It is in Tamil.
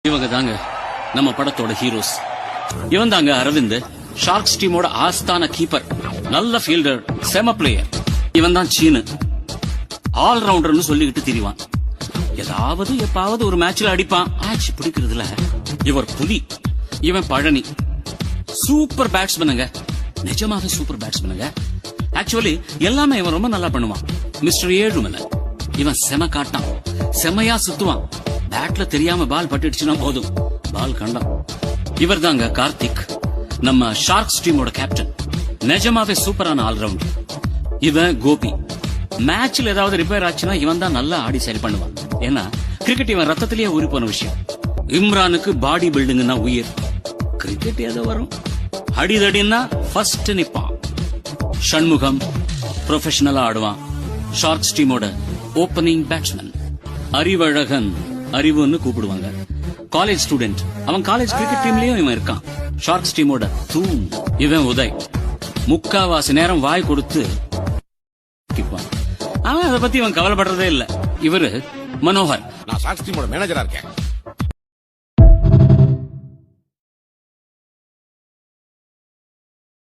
இவங்க தாங்க நம்ம படத்தோட ஹீரோஸ். இவன் தாங்க அரவிந்த், ஷார்க்ஸ் டீமோட ஆஸ்தான கீப்பர். நல்ல ஃபீல்டர், செம பிளேயர். இவன் தான் சீனு, ஆல் ரவுண்டர்னு சொல்லிக்கிட்டு திரிவான். ஏதாவது எப்பாவது ஒரு மேட்ச்ல அடிப்பான். ஆட்சி பிடிக்கிறதுல இவர் புலி. இவன் பழனி, சூப்பர் பேட்ஸ்மேனுங்க, நிஜமாவே சூப்பர் பேட்ஸ்மேனுங்க. ஆக்சுவலி எல்லாமே இவன் ரொம்ப நல்லா பண்ணுவான். மிஸ்டர் ஏழுமலை, இவன் செம காட்டான், செமையா சுத்துவான். பேட்ல தெரியாம பால் பட்டுடுச்சுன்னா போதும், பால் கண்டான். இவர் தாங்க கார்த்திக், நம்ம ஷார்க்ஸ் டீமோட கேப்டன். நிஜமாவே சூப்பரான ஆல்ரவுண்டர். இவன் கோபி, மேட்ச்ல ஏதாவது ரிப்பேர் ஆச்சுன்னா இவன் தான் நல்லா ஆடி சரி பண்ணுவான். ஏன்னா கிரிக்கெட் இவன் ரத்தத்திலேயே ஊறி போன விஷயம். இம்ரானுக்கு பாடி பில்டிங்னா உயிர். கிரிக்கெட் ஏதோ வரும், அடிதடின்னா ஃபர்ஸ்ட் நிப்பான். ஷண்முகம் ப்ரொஃபஷனலா ஆடுவான், ஷார்க்ஸ் டீமோட ஓபனிங் பேட்ஸ்மேன். அறிவழகன், அறிவுன்னு கூப்பிடுவாங்க, காலேஜ் ஸ்டூடெண்ட். அவன் காலேஜ் கிரிக்கெட் டீம்லயும் இவன் இருக்கான், ஷார்க்ஸ் டீமோட தூண். இவன் உதய், முக்காவாசி நேரம் வாய் கொடுத்து அவன் அதை பத்தி இவன் கவலைப்படுறதே இல்ல. இவரு மனோகர், நான் ஷார்க்ஸ் டீமோட மேனேஜரா இருக்கேன்.